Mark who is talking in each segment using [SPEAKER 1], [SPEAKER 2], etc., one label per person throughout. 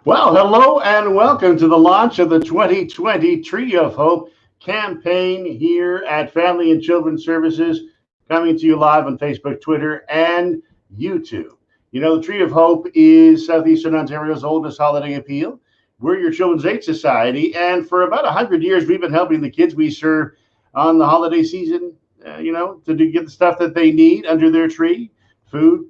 [SPEAKER 1] Well, hello and welcome to the launch of the 2020 Tree of Hope campaign here at Family and Children's Services, coming to you live on Facebook, Twitter, and YouTube. You know, the Tree of Hope is Southeastern Ontario's oldest holiday appeal. We're your Children's Aid Society, and for about 100 years, we've been helping the kids we serve on the holiday season, to get the stuff that they need under their tree, food,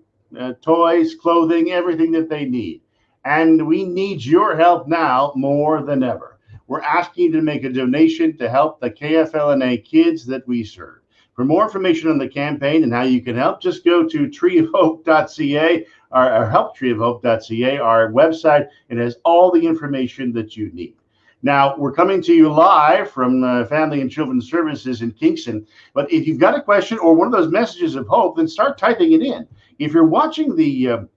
[SPEAKER 1] toys, clothing, everything that they need. And we need your help now more than ever. We're asking you to make a donation to help the KFL&A kids that we serve. For more information on the campaign and how you can help, just go to treeofhope.ca or helptreeofhope.ca, our website. It has all the information that you need. Now, we're coming to you live from Family and Children's Services in Kingston. But if you've got a question or one of those messages of hope, then start typing it in. If you're watching the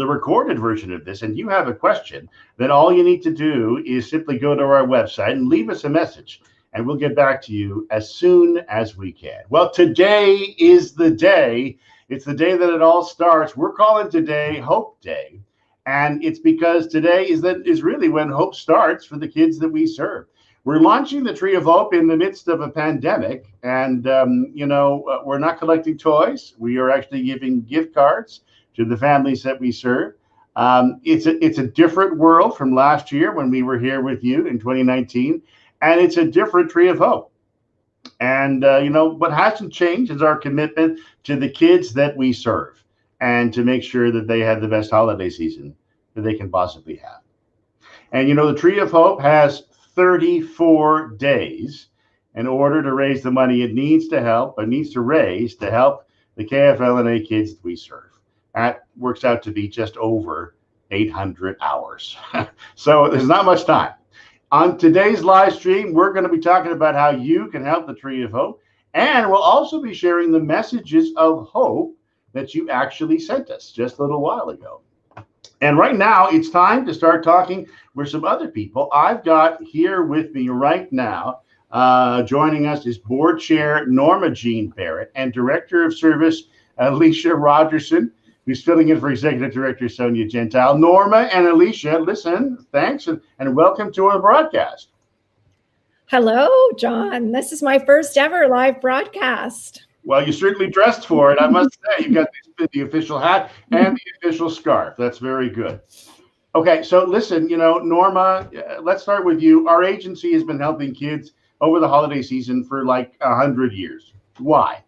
[SPEAKER 1] recorded version of this and you have a question, then all you need to do is simply go to our website and leave us a message, and we'll get back to you as soon as we can. Well, today is the day. It's the day that it all starts. We're calling today Hope Day, and it's because today is really when hope starts for the kids that we serve. We're launching the Tree of Hope in the midst of a pandemic, and we're not collecting toys. We are actually giving gift cards to the families that we serve. It's a different world from last year when we were here with you in 2019, and it's a different Tree of Hope. And what hasn't changed is our commitment to the kids that we serve, and to make sure that they have the best holiday season that they can possibly have. And the Tree of Hope has 34 days in order to raise the money it needs to raise to help the KFL&A kids that we serve. That works out to be just over 800 hours. So there's not much time. On today's live stream, we're going to be talking about how you can help the Tree of Hope, and we'll also be sharing the messages of hope that you actually sent us just a little while ago. And right now, it's time to start talking with some other people. I've got here with me right now, joining us is Board Chair Norma Jean Barrett and Director of Service Alicia Rogerson, who's filling in for Executive Director Sonia Gentile. Norma and Alicia, listen, thanks, and welcome to our broadcast.
[SPEAKER 2] Hello, John. This is my first ever live broadcast.
[SPEAKER 1] Well, you certainly dressed for it, I must say. You got the official hat and the official scarf. That's very good. Okay, so listen, Norma, let's start with you. Our agency has been helping kids over the holiday season for like 100 years. Why?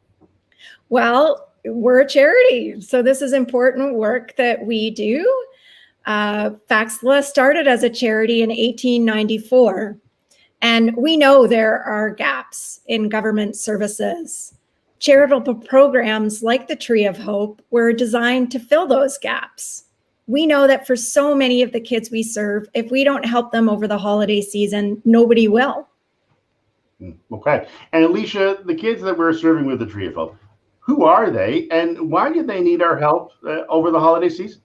[SPEAKER 2] Well, we're a charity, so this is important work that we do. FACSLA started as a charity in 1894, and we know there are gaps in government services. Charitable programs like the Tree of Hope were designed to fill those gaps. We know that for so many of the kids we serve, if we don't help them over the holiday season, nobody will.
[SPEAKER 1] Okay. And Alicia, the kids that we're serving with the Tree of Hope, who are they, and why do they need our help over the holiday season?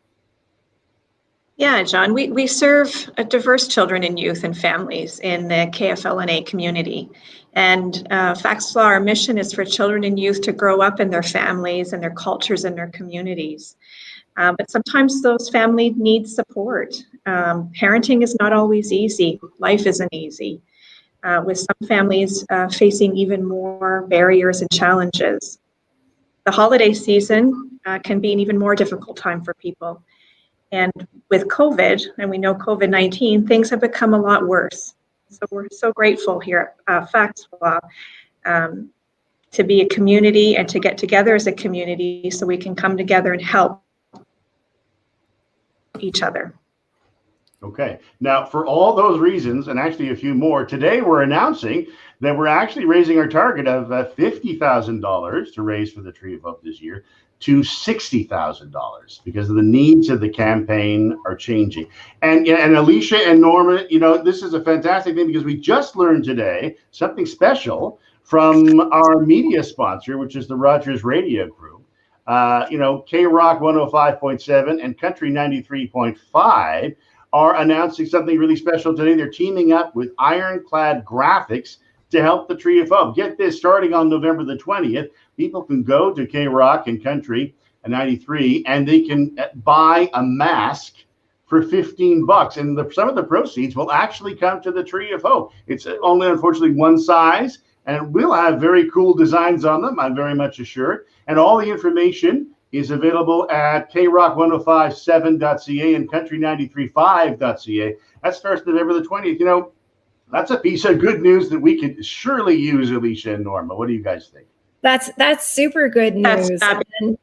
[SPEAKER 3] Yeah, John, we serve diverse children and youth and families in the KFL&A community. And FACSLA, our mission is for children and youth to grow up in their families and their cultures and their communities. But sometimes those families need support. Parenting is not always easy. Life isn't easy. With some families facing even more barriers and challenges. The holiday season can be an even more difficult time for people. And with COVID, and we know COVID-19, things have become a lot worse. So we're so grateful here at FACSLA to be a community and to get together as a community so we can come together and help each other.
[SPEAKER 1] Okay. Now, for all those reasons, and actually a few more, today we're announcing that we're actually raising our target of $50,000 to raise for the Tree of Hope this year to $60,000 because of the needs of the campaign are changing. And Alicia and Norma, this is a fantastic thing because we just learned today something special from our media sponsor, which is the Rogers Radio Group. K-Rock 105.7 and Country 93.5 are announcing something really special today. They're teaming up with Ironclad Graphics to help the Tree of Hope. Get this, starting on November the 20th, people can go to K-Rock and Country 93 and they can buy a mask for $15. And some of the proceeds will actually come to the Tree of Hope. It's only, unfortunately, one size, and it will have very cool designs on them, I'm very much assured. And all the information is available at krock1057.ca and country935.ca. That starts November the 20th. You know, that's a piece of good news that we could surely use, Alicia and Norma. What do you guys think?
[SPEAKER 2] That's super good news. And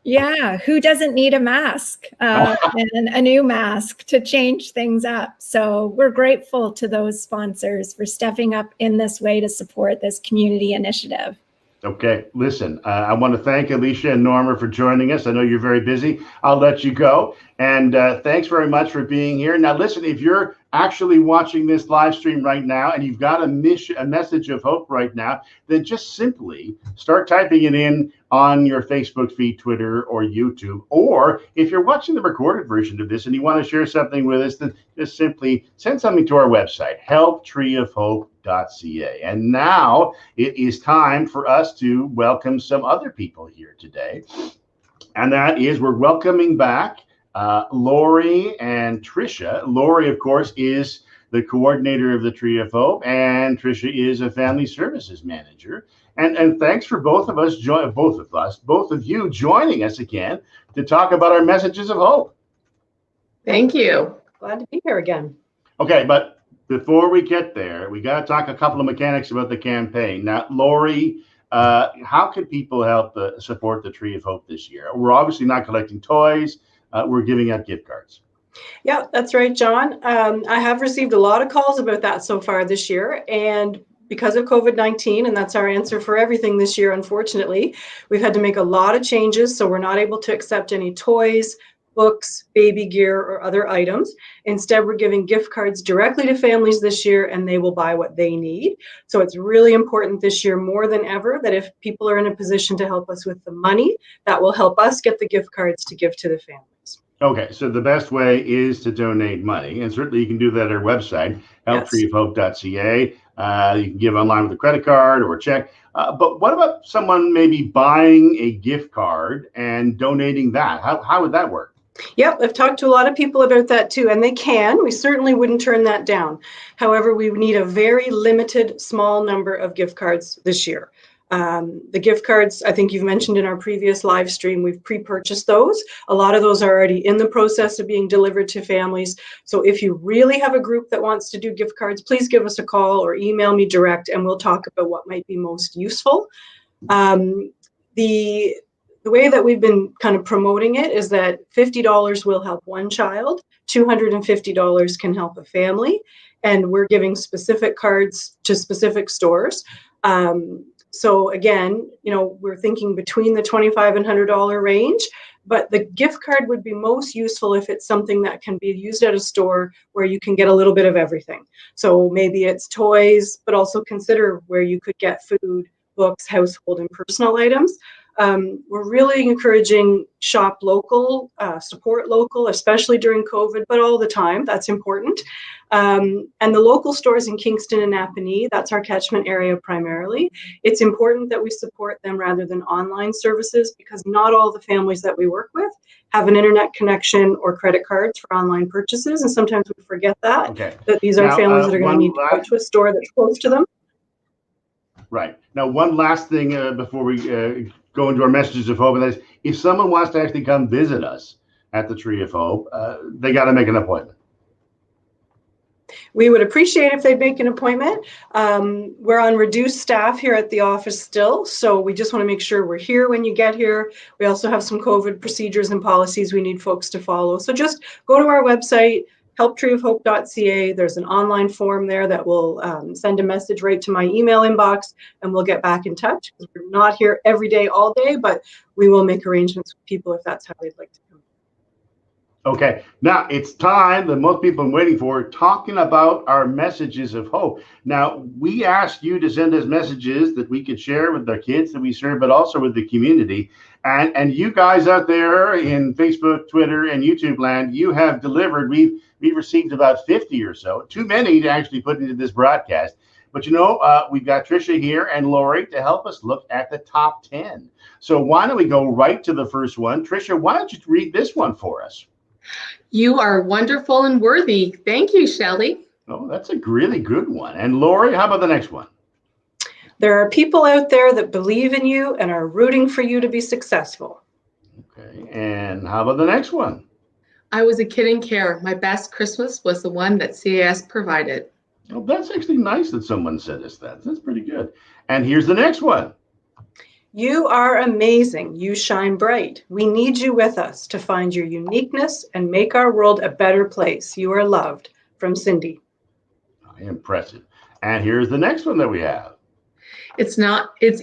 [SPEAKER 2] yeah, who doesn't need a mask and a new mask to change things up? So we're grateful to those sponsors for stepping up in this way to support this community initiative.
[SPEAKER 1] Okay, listen, I want to thank Alicia and Norma for joining us. I know you're very busy. I'll let you go. And thanks very much for being here. Now, listen, if you're actually watching this live stream right now and you've got a message of hope right now, then just simply start typing it in on your Facebook feed, Twitter, or YouTube. Or if you're watching the recorded version of this and you want to share something with us, then just simply send something to our website, helptreeofhope.ca. And now it is time for us to welcome some other people here today. And that is, we're welcoming back Laurie and Trisha. Laurie, of course, is the coordinator of the Tree of Hope, and Trisha is a family services manager. And thanks for both of you joining us again to talk about our messages of hope.
[SPEAKER 4] Thank you. Glad to be here again.
[SPEAKER 1] Okay, but before we get there, we got to talk a couple of mechanics about the campaign. Now, Laurie, how can people help support the Tree of Hope this year? We're obviously not collecting toys. We're giving out gift cards.
[SPEAKER 4] Yeah, that's right, John. I have received a lot of calls about that so far this year. And because of COVID-19, and that's our answer for everything this year, unfortunately, we've had to make a lot of changes. So we're not able to accept any toys, books, baby gear, or other items. Instead, we're giving gift cards directly to families this year, and they will buy what they need. So it's really important this year more than ever that if people are in a position to help us with the money, that will help us get the gift cards to give to the families.
[SPEAKER 1] Okay, so the best way is to donate money, and certainly you can do that at our website, helptreeofhope.ca. You can give online with a credit card or a check. But what about someone maybe buying a gift card and donating that? How would that work?
[SPEAKER 4] Yep, I've talked to a lot of people about that too, and they can. We certainly wouldn't turn that down. However, we need a very limited, small number of gift cards this year. The gift cards, I think you've mentioned in our previous live stream, we've pre-purchased those. A lot of those are already in the process of being delivered to families. So if you really have a group that wants to do gift cards, please give us a call or email me direct, and we'll talk about what might be most useful. The way that we've been kind of promoting it is that $50 will help one child, $250 can help a family, and we're giving specific cards to specific stores. So again, we're thinking between the $25 and $100 range, but the gift card would be most useful if it's something that can be used at a store where you can get a little bit of everything. So maybe it's toys, but also consider where you could get food, books, household, and personal items. We're really encouraging shop local, support local, especially during COVID, but all the time. That's important. And the local stores in Kingston and Napanee, that's our catchment area primarily. It's important that we support them rather than online services because not all the families that we work with have an internet connection or credit cards for online purchases. And sometimes we forget that these are families that are going to need to go to a store that's close to them.
[SPEAKER 1] Right. Now, one last thing before we go into our messages of hope, and that is, if someone wants to actually come visit us at the Tree of Hope, they got to make an appointment.
[SPEAKER 4] We would appreciate if they make an appointment. We're on reduced staff here at the office still, so we just want to make sure we're here when you get here. We also have some COVID procedures and policies we need folks to follow. So just go to our website, helptreeofhope.ca. There's an online form there that will send a message right to my email inbox, and we'll get back in touch. We're not here every day, all day, but we will make arrangements with people if that's how they'd like to come.
[SPEAKER 1] Okay, now it's time that most people are waiting for, talking about our messages of hope. Now, we asked you to send us messages that we could share with the kids that we serve, but also with the community. And you guys out there in Facebook, Twitter, and YouTube land, you have delivered. We've received about 50 or so, too many to actually put into this broadcast. But we've got Trisha here and Laurie to help us look at the top 10. So why don't we go right to the first one? Trisha, why don't you read this one for us?
[SPEAKER 5] You are wonderful and worthy. Thank you, Shelly.
[SPEAKER 1] Oh, that's a really good one. And Laurie, how about the next one?
[SPEAKER 4] There are people out there that believe in you and are rooting for you to be successful.
[SPEAKER 1] Okay. And how about the next one?
[SPEAKER 5] I was a kid in care. My best Christmas was the one that CAS provided.
[SPEAKER 1] Oh, that's actually nice that someone said us that. That's pretty good. And here's the next one.
[SPEAKER 4] You are amazing. You shine bright. We need you with us to find your uniqueness and make our world a better place. You are loved. From Cindy.
[SPEAKER 1] Impressive. And here's the next one that we have.
[SPEAKER 5] It's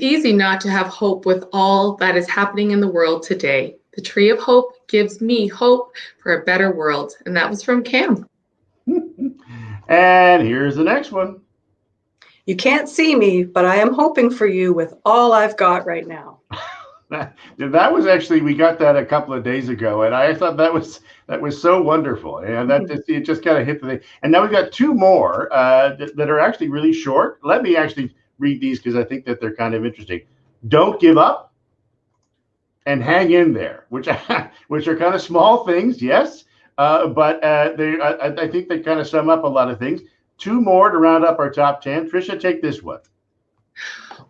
[SPEAKER 5] easy not to have hope with all that is happening in the world today. The tree of hope gives me hope for a better world. And that was from Cam.
[SPEAKER 1] And here's the next one.
[SPEAKER 4] You can't see me, but I am hoping for you with all I've got right now.
[SPEAKER 1] That was actually, we got that a couple of days ago, and I thought that was so wonderful, and that it just kind of hit the thing. And now we've got two more that are actually really short. Let me actually read these because I think that they're kind of interesting. Don't give up and hang in there, which are kind of small things, yes, but I think they kind of sum up a lot of things. Two more to round up our top 10. Trisha, take this one.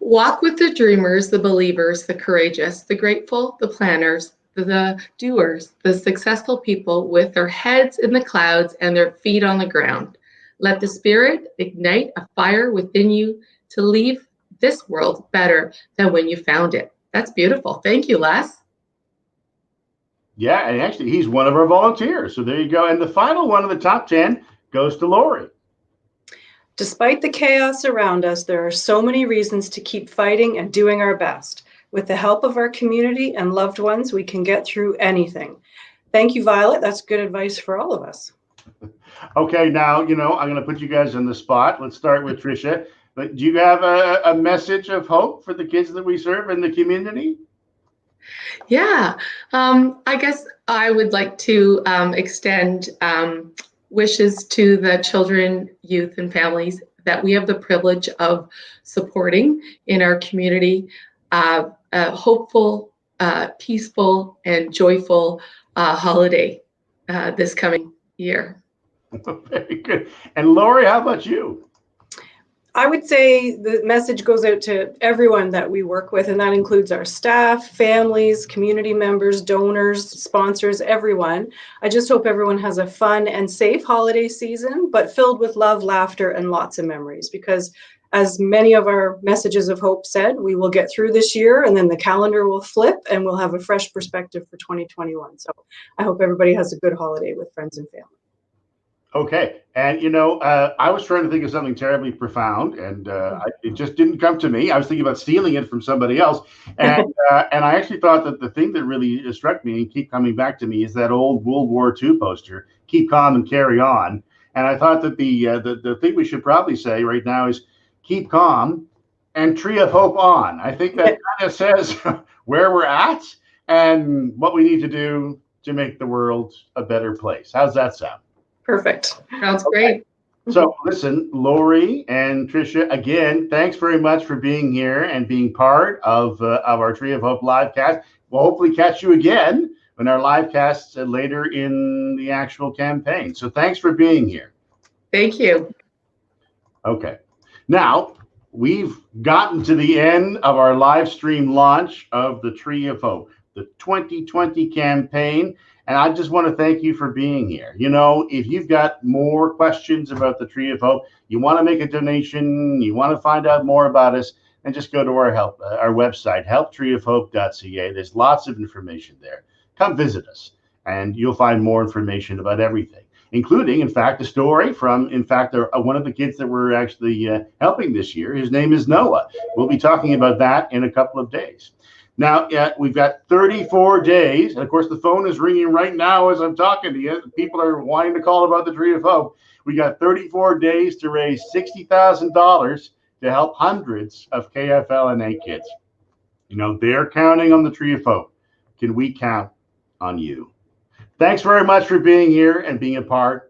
[SPEAKER 5] Walk with the dreamers, the believers, the courageous, the grateful, the planners, the doers, the successful people with their heads in the clouds and their feet on the ground. Let the Spirit ignite a fire within you to leave this world better than when you found it. That's beautiful. Thank you, Les.
[SPEAKER 1] Yeah, and actually, he's one of our volunteers. So there you go. And the final one of the top 10 goes to Laurie.
[SPEAKER 4] Despite the chaos around us, there are so many reasons to keep fighting and doing our best. With the help of our community and loved ones, we can get through anything. Thank you, Violet. That's good advice for all of us. Okay,
[SPEAKER 1] now, I'm going to put you guys on the spot. Let's start with Trisha. But do you have a message of hope for the kids that we serve in the community?
[SPEAKER 5] Yeah, I guess I would like to extend wishes to the children, youth, and families that we have the privilege of supporting in our community. A hopeful, peaceful, and joyful holiday this coming year.
[SPEAKER 1] Very good. And Laurie, how about you?
[SPEAKER 4] I would say the message goes out to everyone that we work with, and that includes our staff, families, community members, donors, sponsors, everyone. I just hope everyone has a fun and safe holiday season, but filled with love, laughter, and lots of memories, because as many of our messages of hope said, we will get through this year and then the calendar will flip and we'll have a fresh perspective for 2021. So I hope everybody has a good holiday with friends and family.
[SPEAKER 1] Okay. And, I was trying to think of something terribly profound, and it just didn't come to me. I was thinking about stealing it from somebody else. And I actually thought that the thing that really struck me and keep coming back to me is that old World War II poster, keep calm and carry on. And I thought that the thing we should probably say right now is keep calm and tree of hope on. I think that kind of says where we're at and what we need to do to make the world a better place. How's that sound?
[SPEAKER 4] Perfect.
[SPEAKER 5] Sounds great.
[SPEAKER 1] So listen, Laurie and Trisha, again, thanks very much for being here and being part of our Tree of Hope live cast. We'll hopefully catch you again in our live casts later in the actual campaign. So thanks for being here.
[SPEAKER 5] Thank you.
[SPEAKER 1] Okay. Now, we've gotten to the end of our live stream launch of the Tree of Hope, the 2020 campaign. And I just want to thank you for being here. If you've got more questions about the Tree of Hope, you want to make a donation, you want to find out more about us, then just go to our website, helptreeofhope.ca. There's lots of information there. Come visit us, and you'll find more information about everything, including, in fact, a story from, one of the kids that we're actually helping this year. His name is Noah. We'll be talking about that in a couple of days. Now, we've got 34 days, and of course, the phone is ringing right now as I'm talking to you. People are wanting to call about the Tree of Hope. We got 34 days to raise $60,000 to help hundreds of KFL&A kids. They're counting on the Tree of Hope. Can we count on you? Thanks very much for being here and being a part